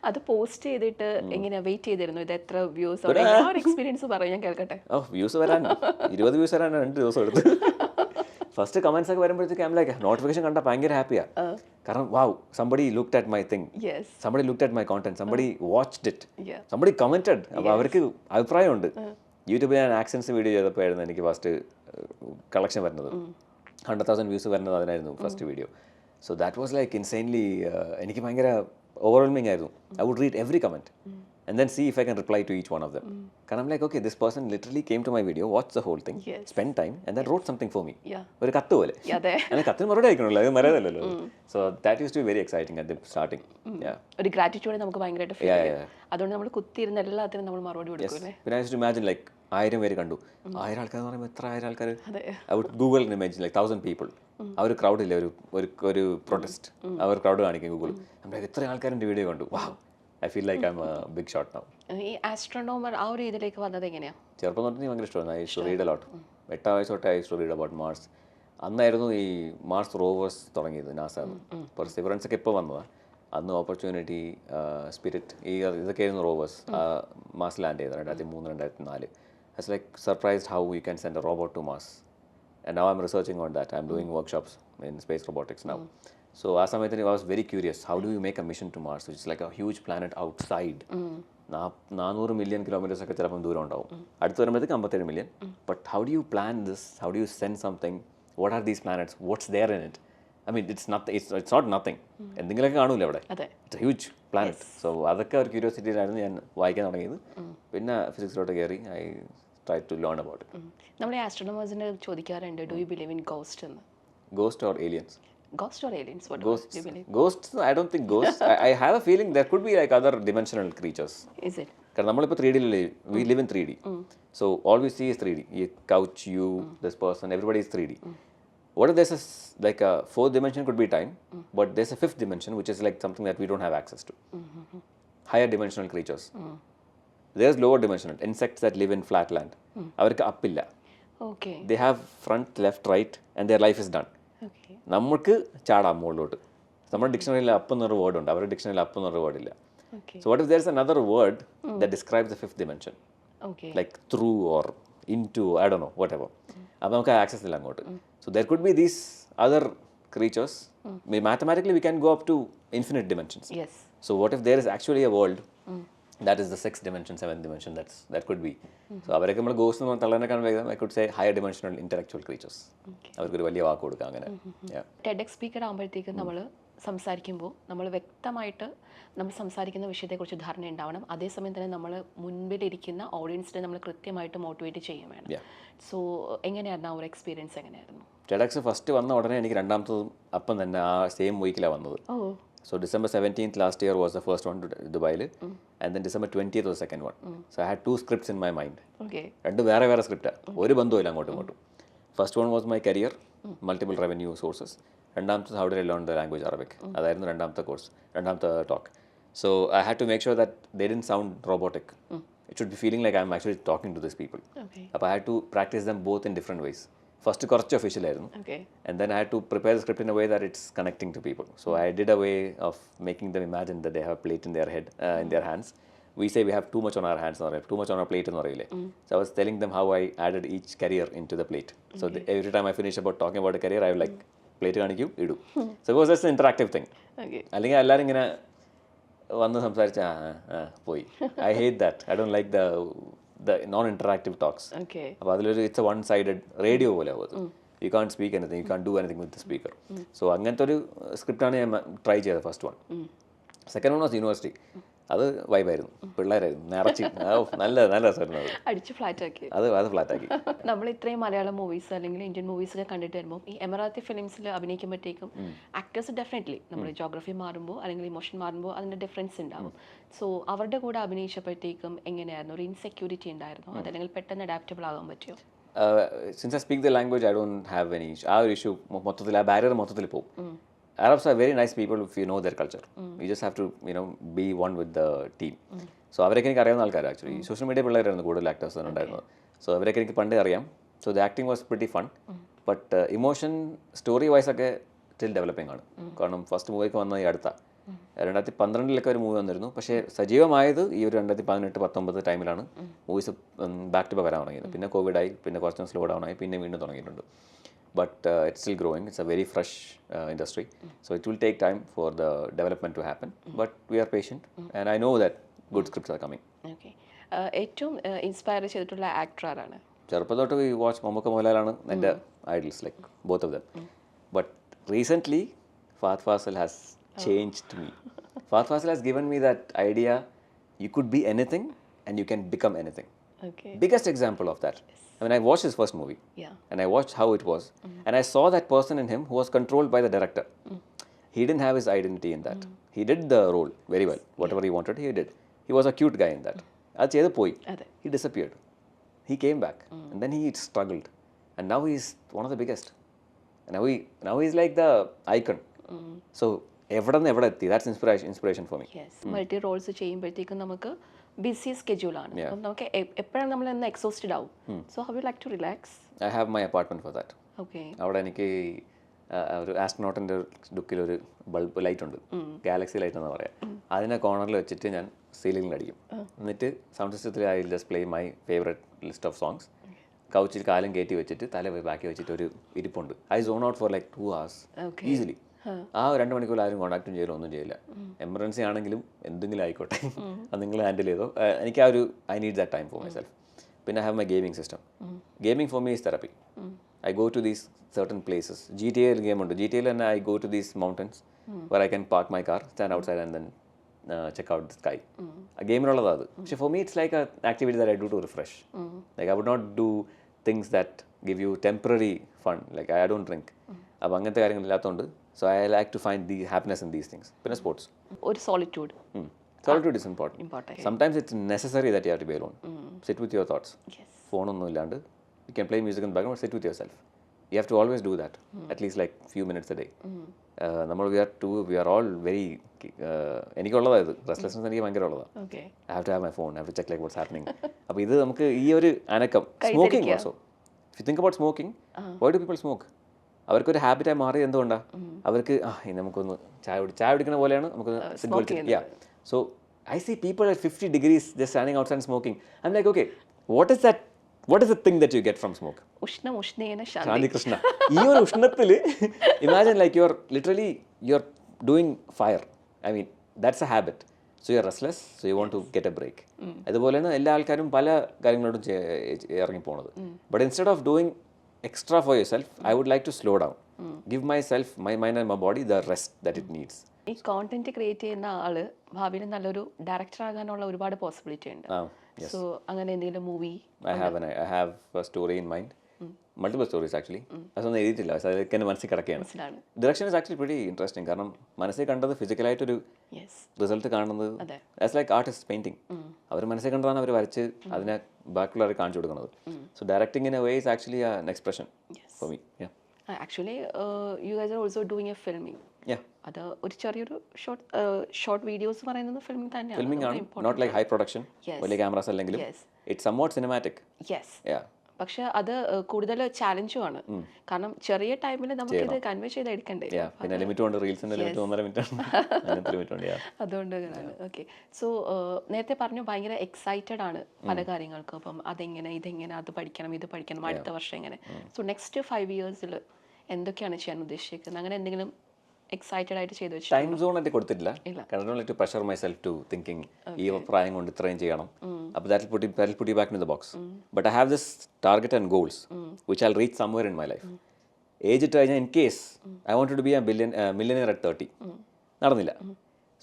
അത് പോസ്റ്റ് ചെയ്തിട്ട് എങ്ങനെയാ വെയിറ്റ് ചെയ്തിരുന്നു ഇത് എത്ര വ്യൂസ് എക്സ്പീരിയൻസ് പറയും ഞാൻ കേൾക്കട്ടെ. വ്യൂസ് വരാൻ 20 വ്യൂസ് വരാൻ 2 ദിവസം എടുത്തു. ഫസ്റ്റ് കമന്റ്സ് ഒക്കെ വരുമ്പോഴത്തേക്ക് ലൈക്ക് നോട്ടിഫിക്കേഷൻ കണ്ടാൽ ഭയങ്കര ഹാപ്പിയാണ്. കാരണം wow somebody looked at my thing, somebody looked at my content, somebody watched it, somebody commented. അപ്പോൾ അവർക്ക് അഭിപ്രായമുണ്ട്. യൂട്യൂബിൽ ഞാൻ ആക്സൻസ് വീഡിയോ ചെയ്തപ്പോഴായിരുന്നു എനിക്ക് ഫസ്റ്റ് കളക്ഷൻ വരുന്നത്. 100,000 വ്യൂസ് വരുന്നത് അതിനായിരുന്നു first video. So that was like insanely എനിക്ക് ഭയങ്കര ഓവർവെൽമിംഗ് ആയിരുന്നു. I would read every comment and then see if I can reply to each one of them. Because I'm like, okay, this person literally came to my video, watched the whole thing, spent time, and then wrote something for me. ഒരു കത്ത് പോലെ. അങ്ങനെ കത്തിന് മറുപടി അയക്കണമല്ലോ, അത് മരതല്ലോ. So that used to be very exciting at the starting. ഒരു gratitude നമുക്ക് ഭയങ്കരമായിട്ട് feel ചെയ്യും. അതുകൊണ്ട് നമ്മൾ കുത്തിയിരുന്ന എല്ലാത്തിനും നമ്മൾ മറുപടി കൊടുക്കും. പിന്നെ I used to imagine like 1000 പേര് കണ്ടു. 1000 ആൾക്കാർ എന്ന് പറയുമ്പോൾ എത്ര 1000 ആൾക്കാർ? I would Google an image like 1000 people. ആ ഒരു ക്രൗഡ് ഇല്ല, ഒരു പ്രൊട്ടസ്റ്റ്, ആ ഒരു ക്രൗഡ് കാണിക്കും ഗൂഗിൾ. നമ്മൾ എത്ര ആൾക്കാരുടെ വീഡിയോ കണ്ടു. വാവ്, I feel like I'm a big shot now. ഈ ആസ്ട്രോണോമർ ആ ഒരു ഇതിലേക്ക് വന്നത് എങ്ങനെയാ? ചെറുപ്പം തൊട്ട് ഭയങ്കര ഇഷ്ടമാണ്. I used to read a lot. 8 വയസ്സ് തൊട്ട് I used to read about Mars. അന്നായിരുന്നു ഈ മാർസ് റോവേഴ്സ് തുടങ്ങിയത് നാസാന്ന്. പെർസിവറൻസ് ഒക്കെ ഇപ്പോൾ വന്നതാണ്. അന്ന് ഓപ്പർച്യൂണിറ്റി, സ്പിരിറ്റ്, ഇതൊക്കെയായിരുന്നു റോവേഴ്സ് മാർസ് ലാൻഡ് ചെയ്തത് 2003, 2004. I was like surprised how you can send a robot to Mars. And now I'm researching on that. I'm doing workshops in space robotics now. So ആ സമയത്ത് I was very curious, how do you make a mission to Mars, which is like a huge planet outside. 400 million kilometers ഒക്കെ ചിലപ്പം ദൂരം ഉണ്ടാവും. അടുത്ത് വരുമ്പോഴത്തേക്ക് 57 million. But how do you plan this? How do you send something? What are these planets? What's there in it? I mean, it's not nothing. എന്തെങ്കിലുമൊക്കെ കാണൂല അവിടെ. It's a huge planet. So അതൊക്കെ ഒരു ക്യൂരിയോസിറ്റിയിലായിരുന്നു ഞാൻ വായിക്കാൻ തുടങ്ങിയത്. പിന്നെ ഫിസിക്സിലോട്ട് കയറി I tried to learn about it. നമ്മൾ ആസ്ട്രോണമേഴ്സിനെ ചോദിക്കാറുണ്ട്, do you believe in ghost എന്ന്? Ghost or aliens? Ghost or aliens? What Ghosts. do you believe? Ghosts, I don't think ghosts. I have a feeling there could be like other dimensional creatures. Is it? Because നമ്മളിപ്പോൾ 3D we live in 3D. So all we see is 3D. You couch, you, this person, everybody is 3D. What if there's like a fourth dimension could be time, but there's a fifth dimension which is like something that we don't have access to. Higher dimensional creatures. There's lower dimensional insects that live in flat land. അവർക്ക് അപ്പില്ല. Okay. They have front, left, right, and their life is done. നമുക്ക് ചാടാം മുകളിലോട്ട്. നമ്മുടെ ഡിക്ഷണറിയിൽ up എന്നൊരു word ഉണ്ട്, അവരുടെ ഡിക്ഷണറിയിൽ up എന്നൊരു word ഇല്ല. So what if there is another word that describes the fifth dimension, like through or into, I don't know, whatever. അപ്പോൾ നമുക്ക് ആക്സസ് ഇല്ല അങ്ങോട്ട്. So there could be these other creatures. Mathematically we can go up to infinite dimensions. So what if there is actually a world that is the 6th dimension, 7th dimension, that could be. So അവരൊക്കെ നമ്മൾ ghost എന്ന് തള്ളേനേക്കാൾ വേഗം I could say higher dimensional intellectual creatures. അവർക്കൊരു വലിയ വാക്ക് കൊടുക്കുക അങ്ങനെ. TEDx speaker ആകുമ്പോഴത്തേക്കും നമ്മൾ സംസാരിക്കുമ്പോൾ നമ്മൾ വ്യക്തമായിട്ട് നമ്മൾ സംസാരിക്കുന്ന വിഷയത്തെക്കുറിച്ച് ധാരണ ഉണ്ടാവണം. അതേസമയം തന്നെ നമ്മൾ മുൻപിലിരിക്കുന്ന ഓഡിയൻസിനെ നമ്മൾ കൃത്യമായിട്ട് മോട്ടിവേറ്റ് ചെയ്യാൻ വേണം. സോ എങ്ങനെയായിരുന്നു ആ ഒരു എക്സ്പീരിയൻസ്? എങ്ങനെയായിരുന്നു? TEDx ഫസ്റ്റ് വന്ന ഉടനെ എനിക്ക് രണ്ടാമത്തതും അപ്പം തന്നെ ആ സെയിം വീക്കിലാണ് വന്നത്. So December 17th last year was the first one to Dubai, and then December 20th was the second one. So I had 2 scripts in my mind. രണ്ട് വേറെ സ്ക്രിപ്റ്റാണ്, ഒരു ബന്ധവുമില്ല അങ്ങോട്ടും ഇങ്ങോട്ടും. First one was my career, multiple revenue sources. രണ്ടാമത്തെ how did I learn the language Arabic, അതായിരുന്നു രണ്ടാമത്തെ course, രണ്ടാമത്തെ talk. So I had to make sure that they didn't sound robotic. It should be feeling like I'm actually talking to these people. അപ്പോൾ I had to practice them both in different ways. First കുറച്ച് official ആയിരുന്നു, and then I had to prepare the script in a way that it's connecting to people. So I did a way of making them imagine that they have a plate in their head, in their hands. We say we have too much on our hands, or too much on our plate എന്ന് പറയില്ലേ. So I was telling them how I added each career into the plate. So every time I finish about talking about a career, I would like plate കാണിക്കും, ഇടും. So it was just an interactive thing. അല്ലെങ്കിൽ എല്ലാവരും ഇങ്ങനെ വന്ന് സംസാരിച്ച പോയി. I hate that. I don't like the non-interactive talks. അപ്പോൾ അതിലൊരു it's A one sided radio പോലെ ആവും അത്. U can't speak anything, U can't do anything with the speaker. So അങ്ങനത്തെ ഒരു സ്ക്രിപ്റ്റാണ് ഞാൻ ട്രൈ ചെയ്തത് first one. Second one was university. അത് വൈബായിരുന്നു, പിള്ളേരായിരുന്നു, നിറച്ച് നല്ല രസമായിരുന്നു. അത് അടിച്ച് ഫ്ലാറ്റാക്കി, അത് ഫ്ലാറ്റാക്കി. നമ്മൾ ഇത്രയും മലയാളം മൂവീസ് അല്ലെങ്കിൽ ഇന്ത്യൻ മൂവീസ് ഒക്കെ കണ്ടിട്ട് വരുമ്പോൾ ഈ എമറാത്തി ഫിലിംസിൽ അഭിനയിക്കുമ്പോഴത്തേക്കും ആക്ടേഴ്സ് ഡെഫിനറ്റ്ലി നമ്മൾ ജോഗ്രഫി മാറുമ്പോൾ അല്ലെങ്കിൽ ഇമോഷൻ മാറുമ്പോൾ അതിൻ്റെ ഡിഫറൻസ് ഉണ്ടാവും. സോ അവരുടെ കൂടെ അഭിനയിച്ചപ്പോഴത്തേക്കും എങ്ങനെയായിരുന്നു? ഒരു ഇൻസെക്യൂരിറ്റി ഉണ്ടായിരുന്നോ, അതല്ലെങ്കിൽ പെട്ടെന്ന് അഡാപ്റ്റബിൾ ആകാൻ പറ്റുമോ? Since I speak the language I don't have any issue. ആ ഒരു ഇഷ്യൂ മൊത്തത്തിൽ, ആ ബാരിയർ മൊത്തത്തിൽ പോകും. Arabs are very nice people if you know their culture. You just have to, be one with the team. So അവരൊക്കെ എനിക്ക് അറിയാവുന്ന ആൾക്കാർ ആക്ച്വലി. സോഷ്യൽ മീഡിയ പിള്ളേരായിരുന്നു കൂടുതൽ ആക്ടേഴ്സ് ഉണ്ടായിരുന്നത്. സോ അവരൊക്കെ എനിക്ക് പണ്ടേ അറിയാം. So the acting was pretty fun. But emotion story wise ഒക്കെ സ്റ്റിൽ ഡെവലപ്പിംഗ് ആണ്. കാരണം ഫസ്റ്റ് മൂവിയൊക്കെ വന്നത് ഈ അടുത്ത. 2012 ഒരു മൂവി വന്നിരുന്നു. പക്ഷേ സജീവമായത് ഈ ഒരു 2018-19 ടൈമിലാണ് മൂവീസ് ബാക്ക് ടു ബാക്ക് വരാൻ തുടങ്ങിയത്. പിന്നെ കോവിഡായി, പിന്നെ കുറച്ചും സ്ലോ ഡൗൺ ആയി, പിന്നെ വീണ്ടും തുടങ്ങിയിട്ടുണ്ട്. But it's still growing. It's a very fresh industry. So it will take time for the development to happen. But we are patient. And I know that good scripts are coming. Okay. ഏറ്റവും inspire ചെയ്തിട്ടുള്ള actor ആരാണ്? ചെറുപ്പം തൊട്ട് ഈ watch Mammukka മോഹൻലാലാണ് എൻ്റെ idols, like both of them. But recently Fahadh Faasil has changed me. Fahadh Faasil has given me that idea you could be anything and you can become anything. Okay. Biggest example of that. I mean, I watched his first movie. Yeah. And I watched how it was. And I saw that person in him who was controlled by the director. He didn't have his identity in that. He did the role very well. Whatever he wanted, he did. He was a cute guy in that. That's the other point. He disappeared. He came back. And then he struggled. And now he's one of the biggest. And now he's like the icon. So, that's inspiration for me. Yes. Multi roles ചെയ്യുമ്പോഴത്തേക്കും നമുക്ക് BC സ്കെഡ്യൂളാണ്. അപ്പം നമുക്ക് എപ്പോഴാണ് നമ്മൾ എന്ന് exhausted ആവും. So how you like to relax? I have my apartment for that. Okay. അവിടെ എനിക്ക് ഒരു ആസ്ട്രോനോട്ടിൻ്റെ ലുക്കിൽ ഒരു ബൾബ് ലൈറ്റ് ഉണ്ട്, ഗാലക്സി ലൈറ്റ് എന്ന് പറയാം. അതിനെ കോർണറിൽ വെച്ചിട്ട് ഞാൻ സീലിംഗിൽ അടിക്കും. എന്നിട്ട് സൗണ്ട് സിസ്റ്റത്തിൽ I will just play my favourite list of songs. കൗച്ചിൽ കാലം കയറ്റി വെച്ചിട്ട് തല ബാക്കി വെച്ചിട്ട് ഒരു ഇരിപ്പുണ്ട്. I zone out for like 2 hours easily. ആ 2 മണിക്കൂർ ആരും കോൺടാക്റ്റും ചെയ്യില്ല, ഒന്നും ചെയ്യില്ല. എമർജൻസി ആണെങ്കിലും എന്തെങ്കിലും ആയിക്കോട്ടെ, അത് നിങ്ങൾ ഹാൻഡിൽ ചെയ്തോ. എനിക്ക് ആ ഒരു I need that time for myself. പിന്നെ I have my gaming system. Gaming for me is therapy. I go to these certain places. GTA game ഉണ്ട്. GTA and I go to these mountains where I can park my car, stand outside and then check out the sky. A game ഉള്ളതാണ് അത്. പക്ഷെ for me it's like an activity that I do to refresh. Like I would not do things that give you temporary fun. Like I don't drink. അപ്പോൾ അങ്ങനത്തെ കാര്യങ്ങളില്ലാത്തതുകൊണ്ട് so I like to find the happiness in these things. പിന്നെ sports. ഒരു solitude. Solitude is important. Sometimes it's necessary that you have to be alone. Sit with your thoughts. Phone ഒന്നും ഇല്ലാണ്ട് you can play music in the background, sit with yourself. You have to always do that, at least like few minutes a day. We are all very എനിക്കുള്ളതാണ് ഇത് restlessness. എനിക്ക് ഭയങ്കര ഉള്ളതാണ്. I have to have my phone, I have to check like what's happening. അപ്പോൾ ഇത് നമുക്ക് ഈ ഒരു അനക്കം. Smoking also, if you think about smoking, why do people smoke? അവർക്കൊരു ഹാബിറ്റായി മാറിയത് എന്തുകൊണ്ടാണ്? അവർക്ക് നമുക്കൊന്ന് ചായ കുടിക്കുന്ന പോലെയാണ് നമുക്കൊന്ന്. So I see people at 50 degrees just standing outside and smoking. I'm like, okay, what is the thing that you get from smoke? ഉഷ്ണേന ശാന്തി കൃഷ്ണ. ഈ ഒരു ഉഷ്ണത്തിൽ imagine like you're doing fire. I mean, that's a habit. So you're restless, so you want to get a break. അതുപോലെയാണ് എല്ലാ ആൾക്കാരും പല കാര്യങ്ങളോടും ഇറങ്ങി പോണത്. But instead of doing extra for yourself, I would like to slow down. Give myself, my mind and my body the rest that it needs. ഈ content create ചെയ്യുന്ന ആള് ഭാവിയിൽ നല്ലൊരു ഡയറക്ടർ ആകാനുള്ള ഒരുപാട് പോസിബിലിറ്റി ഉണ്ട്. സോ അങ്ങനെ എന്തെങ്കിലും movie? I have a story in mind. Multiple stories actually. അതൊന്നും എഴുതിയിട്ടില്ല, അതൊക്കെ എൻ്റെ മനസ്സിൽ കിടക്കുകയാണ്. Direction is actually pretty interesting. കാരണം മനസ്സിൽ കണ്ടത് ഫിസിക്കലായിട്ടൊരു റിസൾട്ട് കാണുന്നത് ആസ് ലൈക്ക് ആർട്ടിസ്റ്റ് പെയിന്റിങ്. അവർ മനസ്സിൽ കണ്ടതാണ് അവർ വരച്ച് അതിനെ ബാക്കിയുള്ളവരെ കാണിച്ചു കൊടുക്കുന്നത്. So directing in a way is actually an expression for me. Actually, you guys are also doing a filming. അത് ഒരു ചെറിയൊരു ഷോർട്ട് വീഡിയോസ് പറയുന്നത് ഫിലിമിംഗ് തന്നെയാണ്. ഫിലിമിംഗ് ആണ്, നോട്ട് ലൈക്ക് ഹൈ പ്രൊഡക്ഷൻ വലിയ ക്യാമറാസ് അല്ലെങ്കിലും ഇറ്റ്സ് സംവാട്ട് സിനിമാറ്റിക്. പക്ഷെ അത് കൂടുതൽ ചാലഞ്ചും ആണ്. കാരണം ചെറിയ ടൈമിൽ നമുക്ക് ഇത് കൺവേ ചെയ്ത് എടുക്കണ്ടേ. പിന്നെ ലിമിറ്റ് ഉണ്ട്, റീൽസിന്റെ ലിമിറ്റ് 1.5 മിനിറ്റ്. അതുകൊണ്ട് ഓക്കെ. സോ നേരത്തെ പറഞ്ഞു ഭയങ്കര എക്സൈറ്റഡ് ആണ് പല കാര്യങ്ങൾക്കും. അപ്പം അതെങ്ങനെ ഇതെങ്ങനെ അത് പഠിക്കണം ഇത് പഠിക്കണം അടുത്ത വർഷം എങ്ങനെ. സോ നെക്സ്റ്റ് 5 years എന്തൊക്കെയാണ് ചെയ്യാൻ ഉദ്ദേശിക്കുന്നത്? അങ്ങനെ എന്തെങ്കിലും എക്സൈറ്റഡ് ആയിട്ട് ചെയ്തു വെച്ചു? ടൈം സോൺ ആയിട്ട് കൊടുത്തിട്ടില്ല. കാരണം to pressure myself to thinking ഈ പ്രായം കൊണ്ട് ഇത്രയും ചെയ്യണം. അപ്പോൾ that will put you back in the box. But I have this target and goals which I will reach somewhere in my life. Age ഇട്ട് കഴിഞ്ഞാൽ in case I want to be a millionaire at 30. നടന്നില്ല.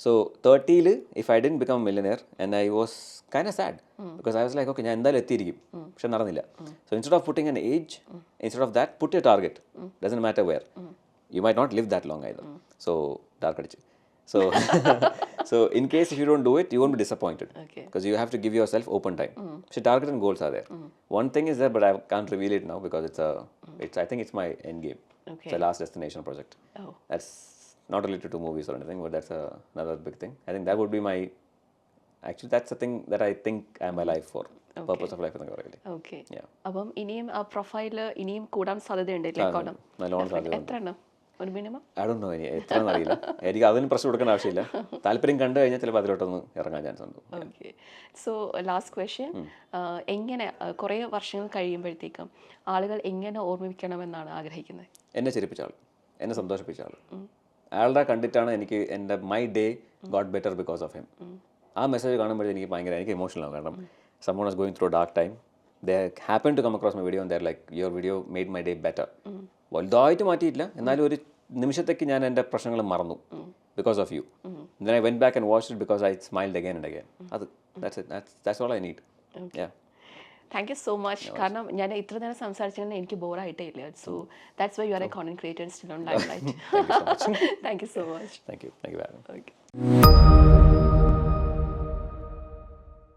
So 30 if I didn't become millionaire and I was kind of sad because I was like okay ഞാൻ എന്തായാലും എത്തിയിരിക്കും, പക്ഷെ നടന്നില്ല. So instead of putting an age, instead of that put a target. Doesn't matter where. You might not live that long either. So dark adichu. So in case if you don't do it, you won't be disappointed. Because you have to give yourself open time. So target and goals are there. One thing is there, but I can't reveal it now because I think it's my end game. It's a last destination project. That's not related to movies or anything, but that's another big thing. I think that would be actually that's the thing that I think I'm alive for. Purpose of life എന്ന് പറയുന്നത്. Okay. അപ്പം ഇനിയും ആ profile ഇനിയും കൂടാൻ സാധ്യതയുണ്ട്. നല്ലോണം സാധ്യത. എത്ര എണ്ണം? ഒരു മിനിമം ഐ ഡോണ്ട് നോ ഇനി എത്രയെന്ന് അറിയില്ല. എനിക്ക് അതിന് പ്രശ്നം കൊടുക്കേണ്ട ആവശ്യമില്ല. താല്പര്യം കണ്ടു കഴിഞ്ഞാൽ ചിലപ്പോൾ അതിലോട്ടൊന്ന് ഇറങ്ങാൻ ചാൻസ് ഉണ്ട്. ഓക്കെ. സോ ലാസ്റ്റ് ക്വസ്റ്റ്യൻ, എങ്ങനെ കുറേ വർഷങ്ങൾ കഴിയുമ്പോഴത്തേക്കും ആളുകൾ എങ്ങനെ ഓർമ്മിക്കണമെന്നാണ് ആഗ്രഹിക്കുന്നത്? എന്നെ ചിരിപ്പിച്ച ആൾ, എന്നെ സന്തോഷിപ്പിച്ച ആൾ, അയാളുടെ കണ്ടിട്ടാണ് എനിക്ക് എൻ്റെ my day got better because of him. ആ മെസ്സേജ് കാണുമ്പോഴേ എനിക്ക് ഇമോഷണൽ ആവും. കാരണം someone was going through a dark time, they happened to come across my video and they're like, your video made my day better. വലുതായിട്ട് മാറ്റിയില്ല, എന്നാലും ഒരു നിമിഷത്തേക്ക് ഞാൻ എൻ്റെ പ്രശ്നങ്ങൾ മറന്നു because of you. then I went back and watched it because I smiled again and again. That's all I need. Yeah. Thank you so much. കാരണം ഞാൻ ഇത്ര നേരം സംസാരിച്ചാൽ എനിക്ക് ബോറായിട്ടേ ഇല്ല. So that's why you are A content creator still on lime light. Thank you so much. Thank you. Thank you for having me. Okay.